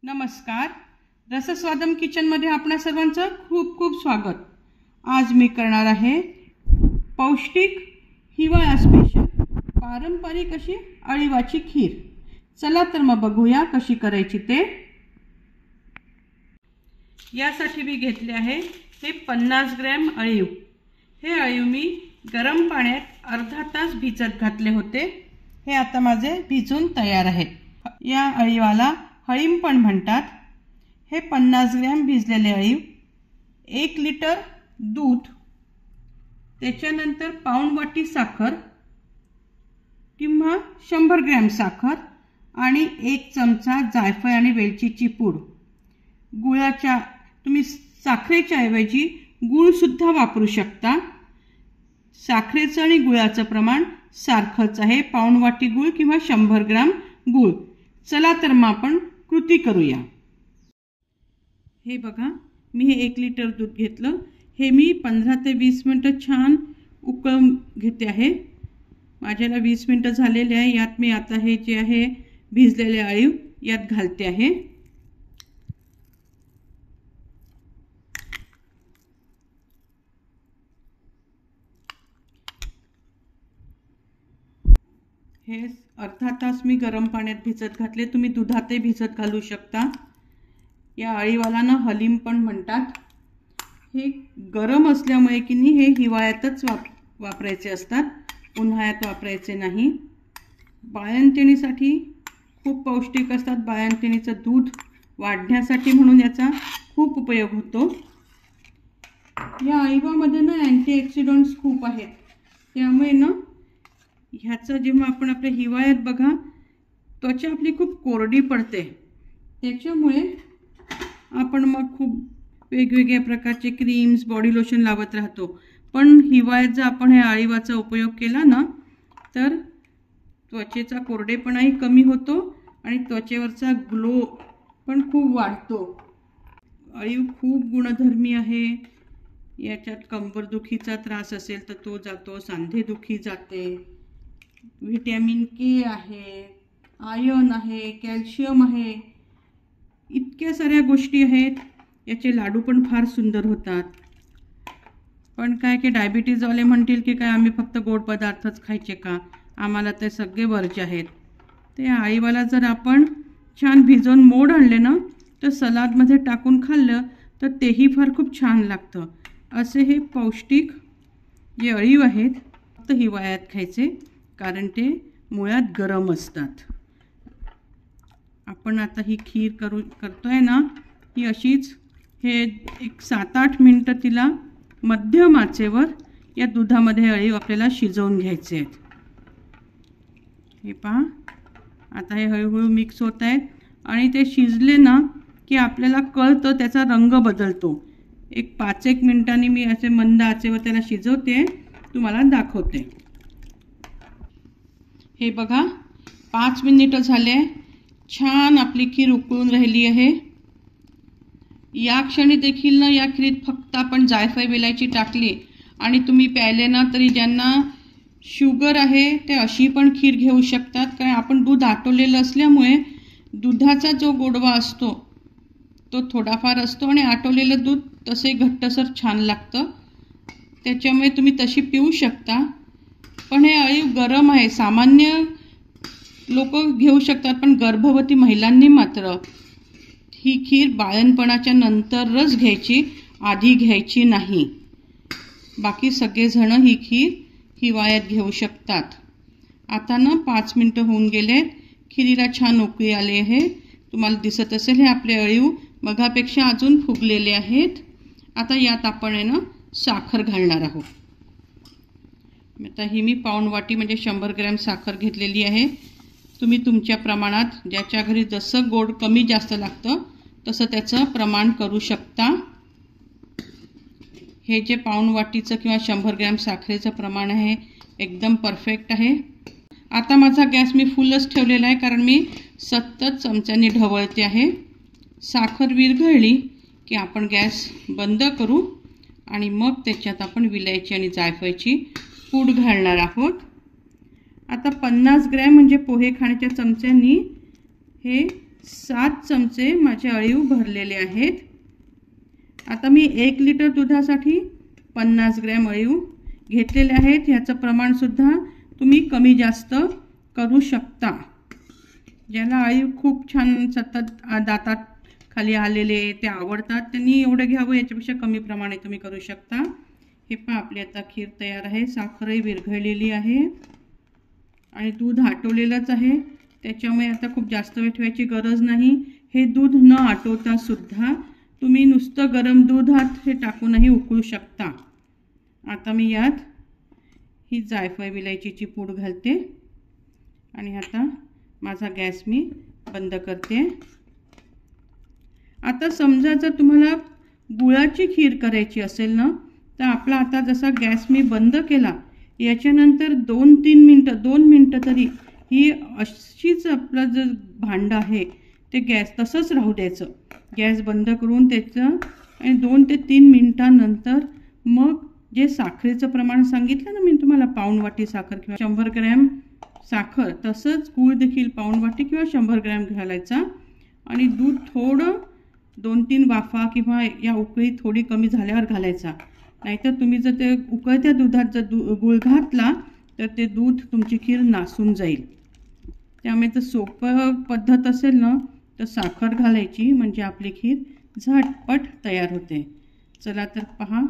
नमस्कार, रसस्वादम किचनमध्ये आपणा सर्वांचं खूप खूप स्वागत। आज मी करणार आहे पौष्टिक हिवाळा स्पेशल पारंपरिक अशी अळीवाची खीर। चला तर मग बघूया कशी करायची ते। यासाठी मी घेतले आहे हे 50 ग्रॅम अळीव। हे अळीव मी गरम पाण्यात अर्धा तास भिजत घातले होते। हे आता माझे भिजून तयार आहेत। या अळीवाला हळीम पण म्हणतात। हे 50 ग्रॅम भिजलेले अळीव, 1 लिटर दूध, त्याच्यानंतर पाऊण वाटी साखर किंवा 100 ग्रॅम साखर आणि 1 चमचा जायफळ आणि वेलचीची पूड। गुळाच्या तुम्ही साखरेच्या ऐवजी गुळ सुद्धा वापरू शकता। साखरेचं आणि गुळाचं प्रमाण सारखंच आहे, पाऊण वाटी गुळ किंवा 100 ग्रॅम गुळ। चला तर मग आपण कृती करूया। हे बघा, मी हे 1 लिटर दूध घेतलं। हे मी 15 ते 20 मिनिटं छान उकळून घेते आहे। माझ्याला 20 मिनिटं झालेले आहे। यात मी आता हे जे आहे भिजलेले अळीव यात घालते आहे। हे अर्धा तास मी गरम पाण्यात भिजत घातले। तुम्ही दुधातही भिजत घालू शकता। या अळीवालांना हलीम पण म्हणतात। हे गरम असल्यामुळे की नाही हे हिवाळ्यातच वापरायचे असतात, उन्हाळ्यात वापरायचे नाही। बाळंतिणीसाठी खूप पौष्टिक असतात। बाळंतिणीचं दूध वाढण्यासाठी म्हणून याचा खूप उपयोग होतो। या अळीवामध्ये ना अँटीऑक्सिडंट्स खूप आहेत, त्यामुळे ना ह्याचं जेव्हा आपण आपल्या हिवाळ्यात बघा त्वचा आपली खूप कोरडी पडते, त्याच्यामुळे आपण मग खूप वेगवेगळ्या प्रकारचे क्रीम्स, बॉडी लोशन लावत राहतो। पण हिवाळ्यात जर आपण हे अळीवाचा उपयोग केला ना तर त्वचेचा कोरडेपणाही कमी होतो आणि त्वचेवरचा ग्लो पण खूप वाढतो। अळीव खूप गुणधर्मी आहे। याच्यात कंबरदुखीचा त्रास असेल तर तो जातो, सांधेदुखी जाते, व्हिटॅमिन के आहे, आयर्न आहे, कॅल्शियम आहे, इतक्या साऱ्या गोष्टी आहेत। याचे लाडू पण फार सुंदर होतात। पण काय की डायबिटीजवाले म्हणतील की काय आम्ही फक्त गोड पदार्थच खायचे का, आम्हाला ते सगळे वर्ज्य आहेत। ते अळीवाला जर आपण छान भिजवून मोड आणले ना तर सलादमध्ये टाकून खाल्लं तर तेही फार खूप छान लागतं। असे हे पौष्टिक जे अळीव आहेत फक्त हिवाळ्यात खायचे, कारण ते मुळात गरम असतात। आपण आता ही खीर करतोय ना, ही अशीच हे 7-8 मिनिटं तिला मध्यम आचेवर या दुधामध्ये अळीव आपल्याला शिजवून घ्यायचे आहेत। हे पहा, आता हे हळूहळू मिक्स होत आहेत आणि ते शिजले ना की आपल्याला कळतं, त्याचा रंग बदलतो। 5-1 मिनिटांनी मी असे मंद आचेवर त्याला शिजवते, तुम्हाला दाखवते। हे बघा, 5 मिनिटं झाले, छान आपली खीर उकळून राहिली आहे। या क्षणी देखील ना या खीरीत फक्त आपण जायफळ वेलायची टाकली आणि तुम्ही प्यायले ना तरी ज्यांना शुगर आहे ते अशी पण खीर घेऊ शकतात, कारण आपण दूध आटवलेलं असल्यामुळे दुधाचा जो गोडवा असतो तो थोडाफार असतो आणि आटवलेलं दूध तसे घट्टसर छान लागतं, त्याच्यामुळे तुम्ही तशी पिऊ शकता। पण हे अळीव गरम आहे, सामान्य लोक घेऊ शकतात, पण गर्भवती महिलांनी मात्र ही खीर बाळंतपणाच्या नंतरच घ्यायची, आधी घ्यायची नाही। बाकी सगळेजण ही खीर हिवाळ्यात घेऊ शकतात। आता ना 5 मिनिटं होऊन गेलेत, खीरीला छान उकळी आली आहे। तुम्हाला दिसत असेल हे आपले अळीव मगापेक्षा अजून फुगलेले आहेत। आता यात आपण आहे ना साखर घालणार आहोत। आता ही मी पाऊण वाटी म्हणजे 100 ग्रॅम साखर घेतलेली आहे। तुम्ही तुमच्या प्रमाणात, ज्याच्या घरी जसं गोड कमी जास्त लागतं तसं त्याचं प्रमाण करू शकता। हे जे पाऊण वाटीचं किंवा 100 ग्रॅम साखरेचं प्रमाण आहे एकदम परफेक्ट आहे। आता माझा गॅस मी फुलच ठेवलेला आहे, कारण मी सतत चमच्याने ढवळते आहे। साखर विरघळली की आपण गॅस बंद करू आणि मग त्याच्यात आपण विलायची आणि जायफळची पूड घालणार आहोत। आता 50 ग्रॅम म्हणजे पोहे खाण्याच्या चमच्यांनी हे 7 चमचे माझे अळीव भरलेले आहेत. आता मी 1 लिटर दुधासाठी 50 ग्रॅम अळीव घेतलेले आहेत. याचं प्रमाणसुद्धा तुम्ही कमी जास्त करू शकता. ज्याला अळीव खूप छान सतत दातात खाली आलेले ते आवडतात त्यांनी एवढं घ्यावं, याच्यापेक्षा कमी प्रमाणे तुम्ही करू शकता. हे पहा आपली आता खीर तयार आहे. साखरही विरघळलेली आहे आणि दूध आटवलेलंच आहे, त्याच्यामुळे आता खूप जास्त वेळ ठेवायची गरज नाही. हे दूध न आटवता सुद्धा तुम्ही नुसतं गरम दुधात हे टाकूनही उकळू शकता. आता मी यात ही जायफळ विलायचीची पूड घालते आणि आता माझा गॅस मी बंद करते. आता समजा जर तुम्हाला गुळाची खीर करायची असेल ना, तर आपला आता जसा गॅस मी बंद केला याच्यानंतर 2 मिनटं तरी ही अशीच आपलं जे भांडं आहे ते गॅस तसंच राहू द्यायचं. गॅस बंद करून त्याचं आणि 2 ते 3 मिनटानंतर मग जे साखरेचं प्रमाण सांगितलं ना मी तुम्हाला, पाऊण वाटी साखर किंवा 100 ग्रॅम साखर, तसंच गूळ देखील पाऊण वाटी किंवा 100 ग्रॅम घालायचा आणि दूध थोडं 2-3 वाफा किंवा या उकळी थोडी कमी झाल्यावर घालायचा. नाहीतर तुम्ही जर ते उकळत्या दुधात जर गूळ घातला तर ते दूध तुमची खीर नासून जाईल. त्यामुळे जर सोपं पद्धत असेल ना तर साखर घालायची, म्हणजे आपली खीर झटपट तयार होते. चला तर पहा,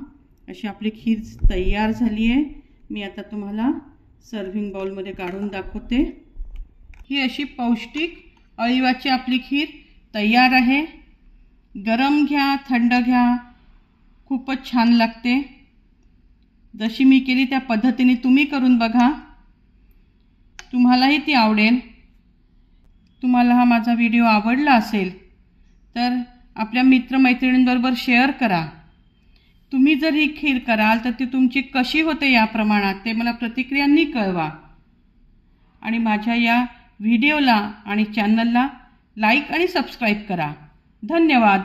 अशी आपली खीर तयार झाली आहे. मी आता तुम्हाला सर्व्हिंग बाउलमध्ये काढून दाखवते. ही अशी पौष्टिक अळीवाची आपली खीर तयार आहे. गरम घ्या, थंड घ्या, खूपच छान लागते. जशी मी केली त्या पद्धतीने तुम्ही करून बघा, तुम्हालाही ती आवडेल. तुम्हाला हा माझा व्हिडिओ आवडला असेल तर आपल्या मित्रमैत्रिणींबरोबर शेअर करा. तुम्ही जर ही खीर कराल तर ती तुमची कशी होते या प्रमाणात ते मला प्रतिक्रियांनी कळवा. आणि माझ्या या व्हिडिओला आणि चॅनलला लाईक आणि सबस्क्राईब करा. धन्यवाद.